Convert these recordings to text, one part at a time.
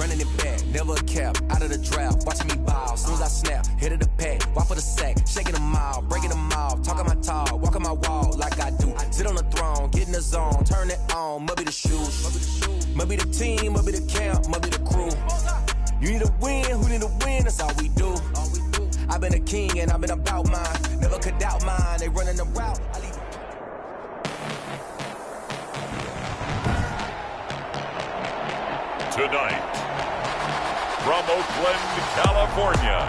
running it back, never a cap, out of the draft, watching me ball. Soon as I snap, hit of the pack, walk for the sack, shaking them out, breaking them off, talking my talk, walking my wall like I do. Sit on the throne, get in the zone, turn it on, must be the shoes, must be the team, must be the camp, must be the crew. You need a win, who need a win, that's all we do. I've been a king and I've been about mine, never could doubt mine, they running the route. Tonight, from Oakland, California,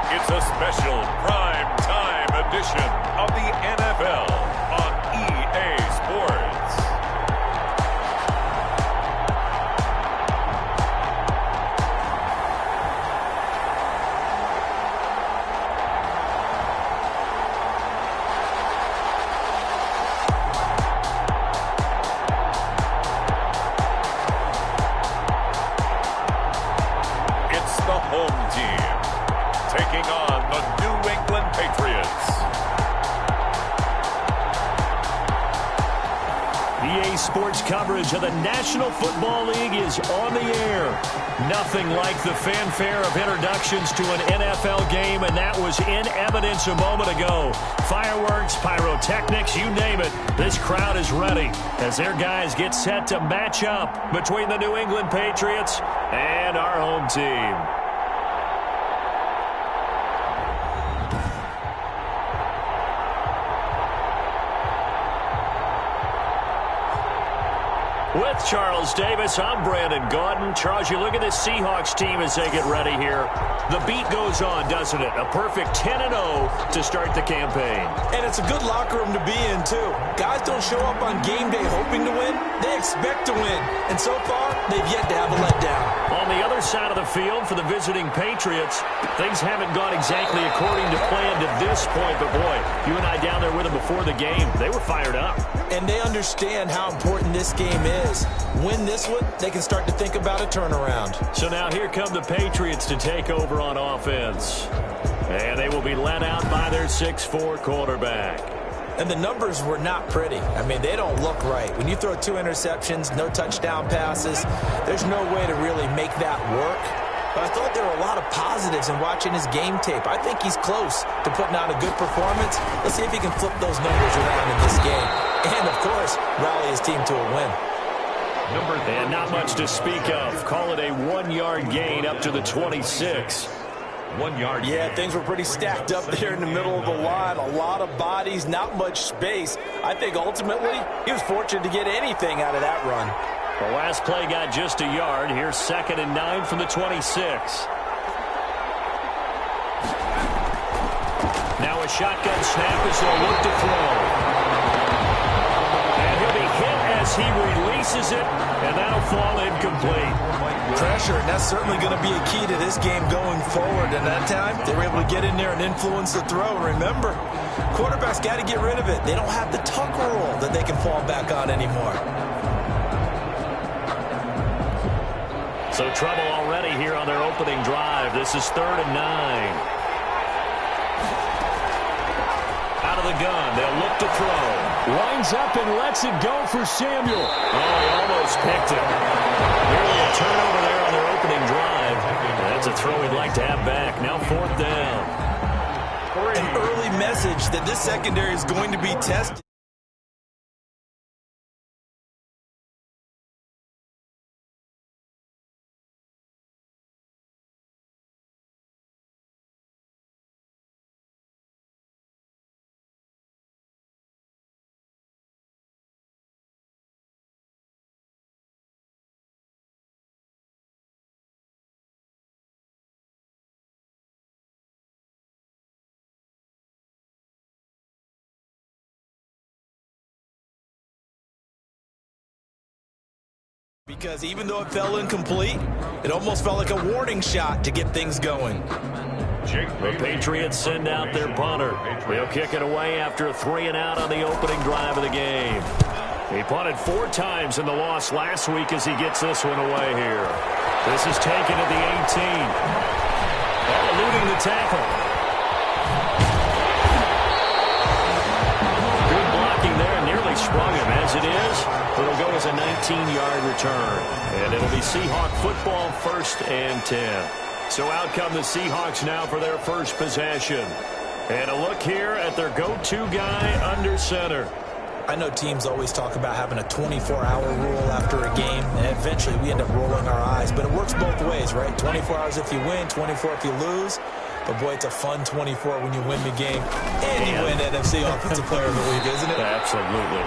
it's a special prime time edition of the NFL on EA Sports. Sports coverage of the National Football League is on the air. Nothing like the fanfare of introductions to an NFL game, and that was in evidence a moment ago. Fireworks, pyrotechnics, you name it. This crowd is ready as their guys get set to match up between the New England Patriots and our home team. With Charles Davis, I'm Brandon Gaudin. Charles, you look at this Seahawks team as they get ready here. The beat goes on, doesn't it? A perfect 10-0 to start the campaign. And it's a good locker room to be in, too. Guys don't show up on game day hoping to win. They expect to win. And so far, they've yet to have a letdown. On the other side of the field for the visiting Patriots, things haven't gone exactly according to plan to this point. But, boy, you and I down there with them before the game, they were fired up. And they understand how important this game is. Win this one, they can start to think about a turnaround. So now here come the Patriots to take over on offense. And they will be led out by their 6'4" quarterback. And the numbers were not pretty. I mean, they don't look right. When you throw 2 interceptions, no touchdown passes, there's no way to really make that work. But I thought there were a lot of positives in watching his game tape. I think he's close to putting out a good performance. Let's see if he can flip those numbers around in this game. And, of course, rally his team to a win. And not much to speak of. Call it a 1-yard gain up to the 26. 1 yard. Yeah, things were pretty stacked up there in the middle of the line. A lot of bodies, not much space. I think ultimately he was fortunate to get anything out of that run. The last play got just a yard. Here's 2nd and 9 from the 26. Now a shotgun snap as they'll look to throw. And he'll be hit as he releases it, and that'll fall incomplete. Pressure, and that's certainly going to be a key to this game going forward. And that time, they were able to get in there and influence the throw. Remember, quarterbacks got to get rid of it. They don't have the tuck rule that they can fall back on anymore. So trouble already here on their opening drive. This is 3rd and 9. Out of the gun, they'll look to throw. Winds up and lets it go for Samuel. Oh, he almost picked it. Nearly a turnover there on their opening drive. That's a throw he'd like to have back. Now 4th down. An early message that this secondary is going to be tested. Because even though it fell incomplete, it almost felt like a warning shot to get things going. The Patriots send out their punter. They'll kick it away after a 3-and-out on the opening drive of the game. He punted 4 times in the loss last week as he gets this one away here. This is taken at the 18. Eluding the tackle. Good blocking there, nearly sprung him. As it is, it'll go as a a 19-yard return. And it'll be Seahawk football, 1st and 10. So out come the Seahawks now for their first possession. And a look here at their go-to guy under center. I know teams always talk about having a 24-hour rule after a game, and eventually we end up rolling our eyes. But it works both ways, right? 24 hours if you win, 24 if you lose. But, boy, it's a fun 24 when you win the game and you win NFC Offensive Player of the Week, isn't it? Absolutely.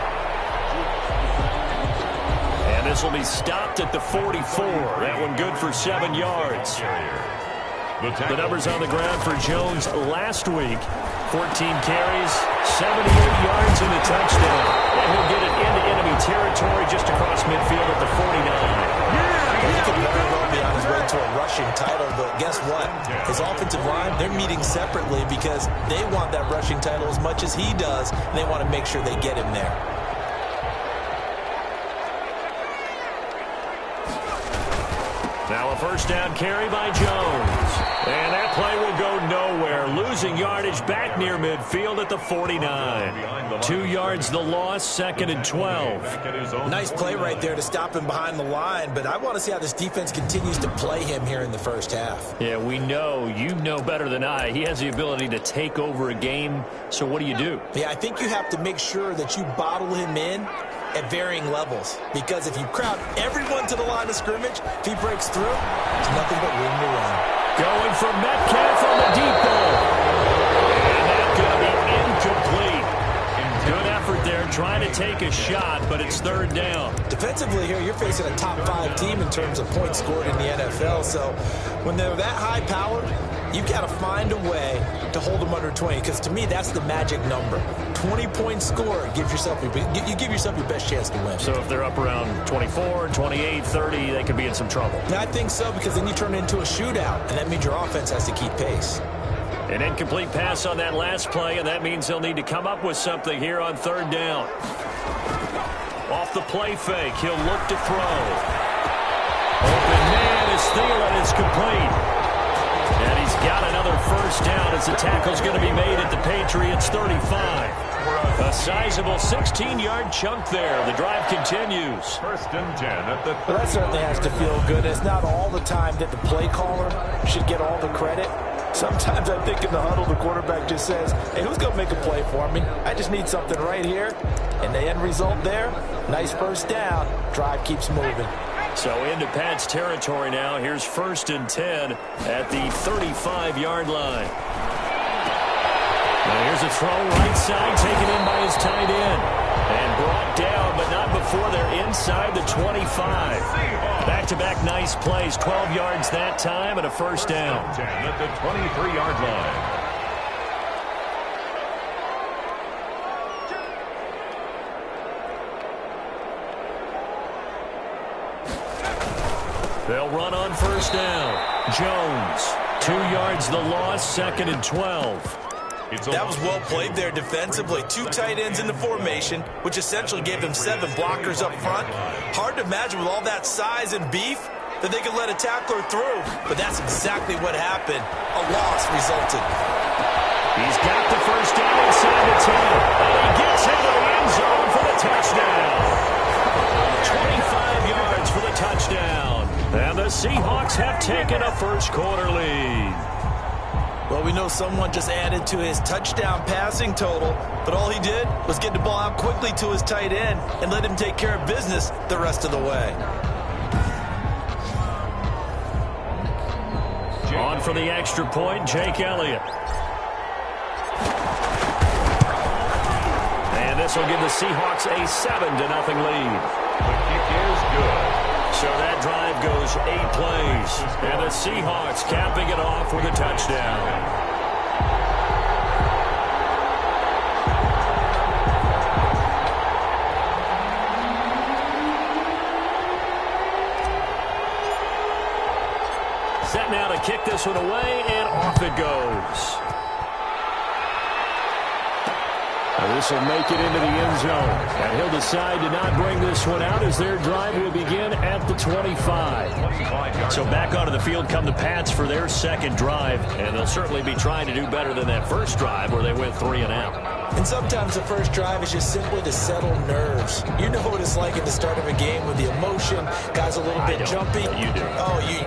And this will be stopped at the 44. That one good for 7 yards. The numbers on the ground for Jones last week. 14 carries, 78 yards, and a touchdown. And he'll get it into enemy territory just across midfield at the 49. He could very well be on his way to a rushing title, but guess what? His offensive line, they're meeting separately because they want that rushing title as much as he does, and they want to make sure they get him there. Now a first down carry by Jones. And that play will go nowhere. Losing yardage back near midfield at the 49. 2 yards the loss, 2nd and 12. Nice play right there to stop him behind the line, but I want to see how this defense continues to play him here in the first half. Yeah, we know. You know better than I. He has the ability to take over a game. So what do you do? Yeah, I think you have to make sure that you bottle him in at varying levels, because if you crowd everyone to the line of scrimmage, if he breaks through, there's nothing but room to run. Going for Metcalf on the deep ball. And that's going to be incomplete. Good effort there, trying to take a shot, but it's 3rd down. Defensively here, you're facing a top 5 team in terms of points scored in the NFL, so when they're that high-powered, you've got to find a way to hold them under 20, because to me, that's the magic number. 20-point score, you give yourself your best chance to win. So if they're up around 24, 28, 30, they could be in some trouble. Yeah, I think so, because then you turn it into a shootout, and that means your offense has to keep pace. An incomplete pass on that last play, and that means they'll need to come up with something here on 3rd down. Off the play fake, he'll look to throw. Open man is Thielen, it's complete. And he's got another first down as the tackle's going to be made at the Patriots' 35. A sizable 16-yard chunk there. The drive continues. 1st and 10 at the 30. Well, that certainly has to feel good. It's not all the time that the play caller should get all the credit. Sometimes I think in the huddle, the quarterback just says, hey, who's going to make a play for me? I just need something right here. And the end result there, nice first down. Drive keeps moving. So into Pat's territory now. Here's 1st and 10 at the 35-yard line. Now here's a throw right side, taken in by his tight end. And brought down, but not before they're inside the 25. Back-to-back nice plays, 12 yards that time and a first down. 10 at the 23-yard line. They'll run on first down. Jones, 2 yards the loss, 2nd and 12. That was well played there defensively. 2 tight ends in the formation, which essentially gave them 7 blockers up front. Hard to imagine with all that size and beef that they could let a tackler through, but that's exactly what happened. A loss resulted. He's got the first down inside the 10, and he gets into the end zone for the touchdown. 25 yards for the touchdown. And the Seahawks have taken a first-quarter lead. Well, we know someone just added to his touchdown passing total, but all he did was get the ball out quickly to his tight end and let him take care of business the rest of the way. On for the extra point, Jake Elliott. And this will give the Seahawks a 7-0 lead. The kick is good. So that drive goes 8 plays. And the Seahawks capping it off with a touchdown. Set now to kick this one away, and off it goes. This will make it into the end zone. And he'll decide to not bring this one out as their drive will begin at the 25. So back onto the field come the Pats for their second drive. And they'll certainly be trying to do better than that first drive where they went 3 and out. And sometimes the first drive is just simply to settle nerves. You know what it's like at the start of a game with the emotion. Guys a little bit jumpy. You do. Oh, you...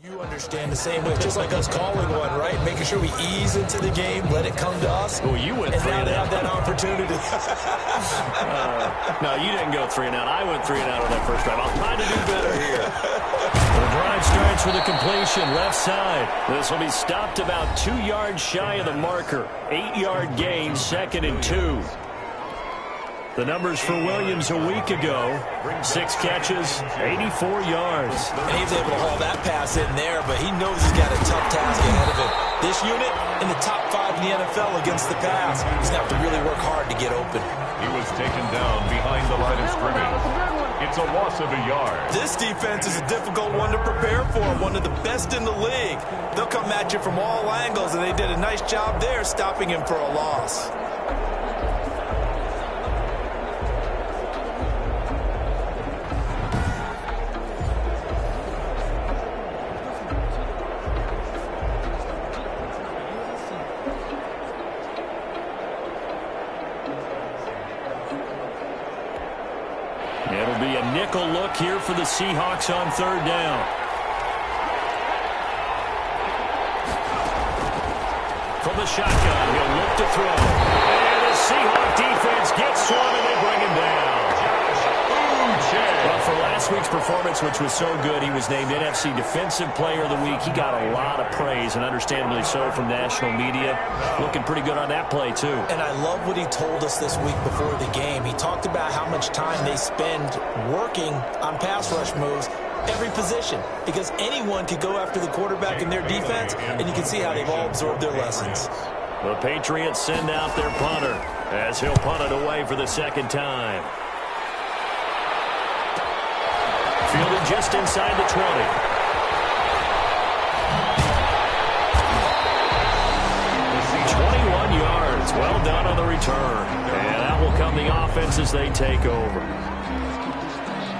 You understand the same way, just like us calling one, right? Making sure we ease into the game, let it come to us. Well, you went 3 and out. Have that opportunity. No, you didn't go 3 and out. I went 3 and out on that first drive. I'll try to do better here. The drive starts with a completion, left side. This will be stopped about 2 yards shy of the marker. 8-yard gain, 2nd and 2. The numbers for Williams a week ago, 6 catches, 84 yards. And he was able to haul that pass in there, but he knows he's got a tough task ahead of him. This unit in the top 5 in the NFL against the pass. He's going to have to really work hard to get open. He was taken down behind the line of scrimmage. It's a loss of a yard. This defense is a difficult one to prepare for, one of the best in the league. They'll come at you from all angles, and they did a nice job there stopping him for a loss. It'll be a nickel look here for the Seahawks on 3rd down. From the shotgun, he'll look to throw. And the Seahawk defense gets to him, and they bring him down. Well, for last week's performance, which was so good, he was named NFC Defensive Player of the Week. He got a lot of praise, and understandably so, from national media. Looking pretty good on that play, too. And I love what he told us this week before the game. He talked about how much time they spend working on pass rush moves, every position, because anyone could go after the quarterback in their defense, and you can see how they've all absorbed their lessons. The Patriots send out their punter as he'll punt it away for the 2nd time. Fielded just inside the 20. 21 yards. Well done on the return. And that will come the offense as they take over.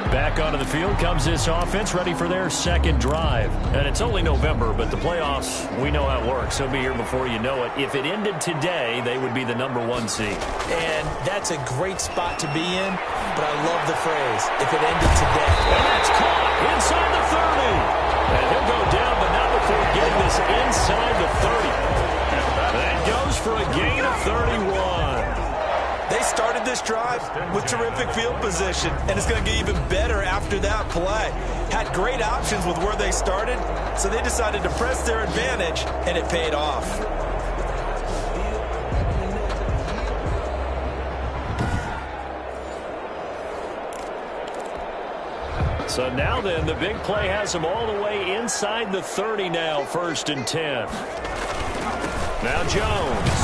Back onto the field comes this offense, ready for their 2nd drive. And it's only November, but the playoffs, we know how it works. They'll be here before you know it. If it ended today, they would be the #1 seed. And that's a great spot to be in, but I love the phrase, if it ended today. And that's caught inside the 30. And he'll go down, but not before getting this inside the 30. That goes for a gain of 31. They started this drive with terrific field position, and it's going to get even better after that play. Had great options with where they started, so they decided to press their advantage, and it paid off. So now then, the big play has them all the way inside the 30 now, 1st and 10. Now Jones.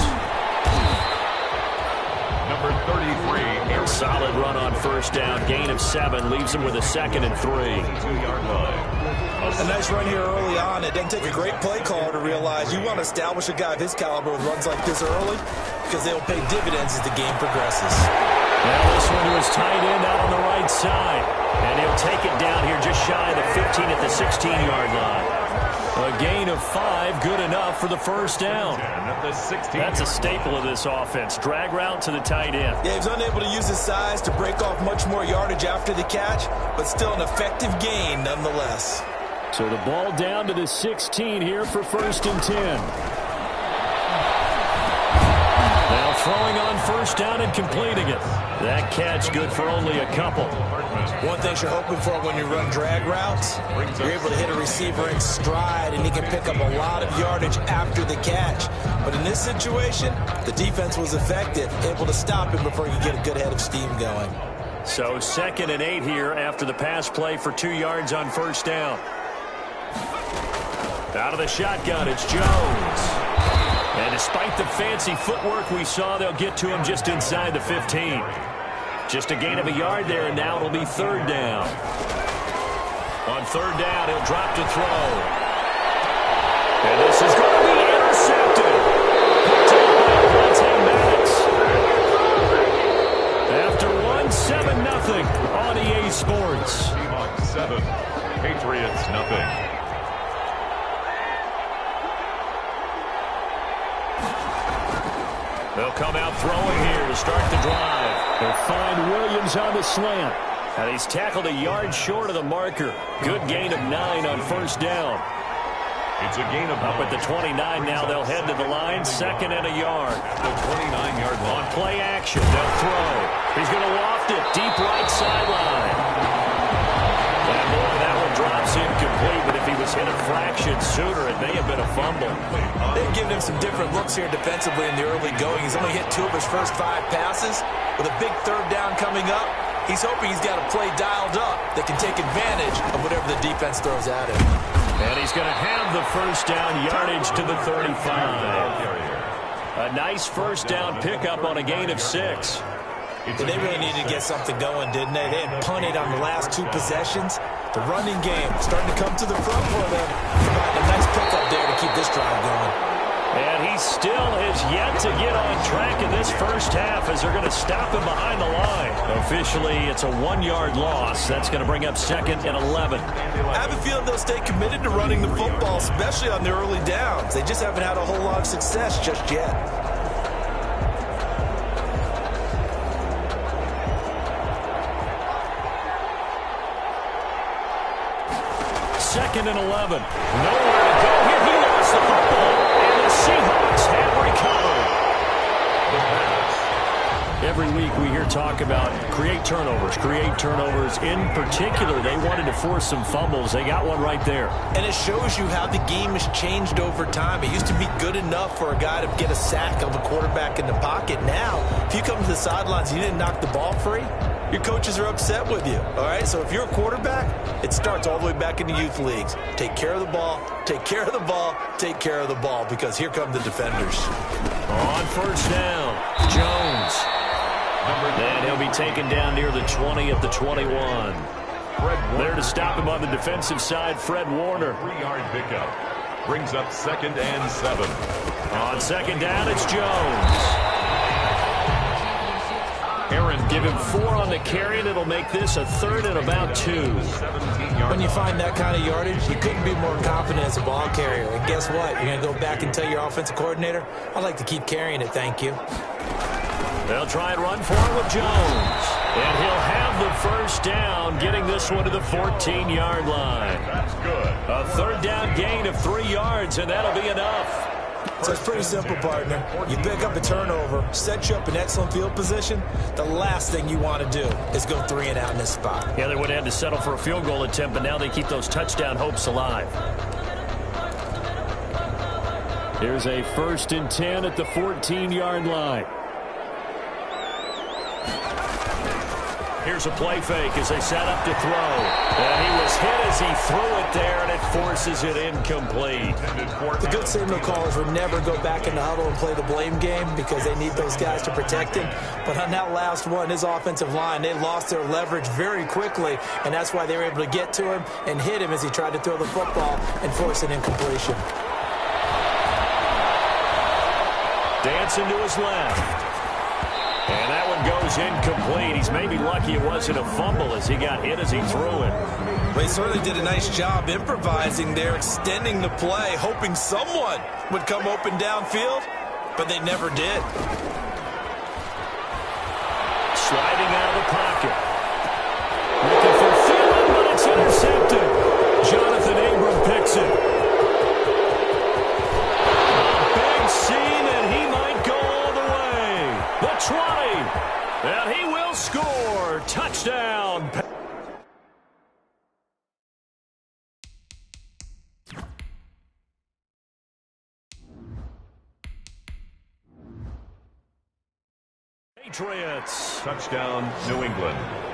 Number 33. A solid run on 1st down. Gain of 7 leaves him with a 2nd and 3. 2-yard line. A nice run here early on. It doesn't take a great play caller to realize you want to establish a guy of his caliber with runs like this early, because they'll pay dividends as the game progresses. Now this one to his tight end out on the right side. And he'll take it down here just shy of the 15 at the 16-yard line. A gain of 5, good enough for the 1st down. That's a staple of this offense. Drag route to the tight end. Yeah, he was unable to use his size to break off much more yardage after the catch, but still an effective gain nonetheless. So the ball down to the 16 here for 1st and 10. Now throwing on 1st down and completing it. That catch good for only a couple. One thing you're hoping for when you run drag routes, you're able to hit a receiver in stride, and he can pick up a lot of yardage after the catch. But in this situation, the defense was effective, able to stop him before he could get a good head of steam going. So 2nd and 8 here after the pass play for 2 yards on first down. Out of the shotgun, it's Jones. And despite the fancy footwork we saw, they'll get to him just inside the 15. Just a gain of a yard there, and now it'll be 3rd down. On 3rd down, he'll drop to throw. And this is going to be intercepted. After 1-7-0 on EA Sports. Seahawks 7, Patriots nothing. They'll come out throwing here to start the drive. They'll find Williams on the slant. And he's tackled a yard short of the marker. Good gain of 9 on first down. It's a gain of Up at the 29 now. They'll head to the line. 2nd and a yard. the 29-yard line. On play action, they'll throw. He's going to loft it deep right sideline. And boy, that one drops incomplete, but if he was hit a fraction sooner, it may have been a fumble. They've given him some different looks here defensively in the early going. He's only hit 2 of his first 5 passes. With a big 3rd down coming up, he's hoping he's got a play dialed up that can take advantage of whatever the defense throws at him. And he's going to have the first down yardage to the 35. A nice first down pickup on a gain of 6. They really needed to get something going, didn't they? They had punted on the last 2 possessions. The running game starting to come to the front for them. Providing a nice pickup there to keep this drive going. And he still has yet to get on track in this first half as they're going to stop him behind the line. Officially, it's a 1-yard loss. That's going to bring up 2nd and 11. I have a feeling they'll stay committed to running the football, especially on their early downs. They just haven't had a whole lot of success just yet. Second and 11. Nowhere to go here. He lost the football. And the Seahawks have recovered. Every week we hear talk about create turnovers. In particular, they wanted to force some fumbles. They got one right there. And it shows you how the game has changed over time. It used to be good enough for a guy to get a sack of a quarterback in the pocket. Now, if you come to the sidelines and you didn't knock the ball free, your coaches are upset with you, all right? So if you're a quarterback, it starts all the way back in the youth leagues. Take care of the ball, take care of the ball, take care of the ball, because here come the defenders. On first down, Jones. And he'll be taken down near the 20 at the 21. There to stop him on the defensive side, Fred Warner. 3-yard pickup. Brings up 2nd and 7. On 2nd down, it's Jones. Give him 4 on the carry, and it'll make this a 3rd and about 2. When you find that kind of yardage, you couldn't be more confident as a ball carrier. And guess what? You're going to go back and tell your offensive coordinator, I'd like to keep carrying it, thank you. They'll try and run for it with Jones. And he'll have the first down, getting this one to the 14-yard line. That's good. A 3rd down gain of 3 yards, and that'll be enough. So it's pretty simple, partner. You pick up a turnover, set you up in excellent field position. The last thing you want to do is go 3 and out in this spot. Yeah, they would have had to settle for a field goal attempt, but now they keep those touchdown hopes alive. Here's a 1st and 10 at the 14-yard line. Here's a play fake as they set up to throw. And he was hit as he threw it there, and it forces it incomplete. The good signal callers would never go back in the huddle and play the blame game because they need those guys to protect him. But on that last one, his offensive line, they lost their leverage very quickly, and that's why they were able to get to him and hit him as he tried to throw the football and force an incompletion. Dancing to his left. And that one goes incomplete. He's maybe lucky it wasn't a fumble as he got hit as he threw it. Well, he certainly did a nice job improvising there, extending the play, hoping someone would come open downfield, but they never did. Sliding out of the pocket. Looking for Thielen, but it's intercepted. Jonathan Abram picks it. Big scene, and he might go all the way. The 20. And he will will score. Touchdown. Patriots. Touchdown, New England.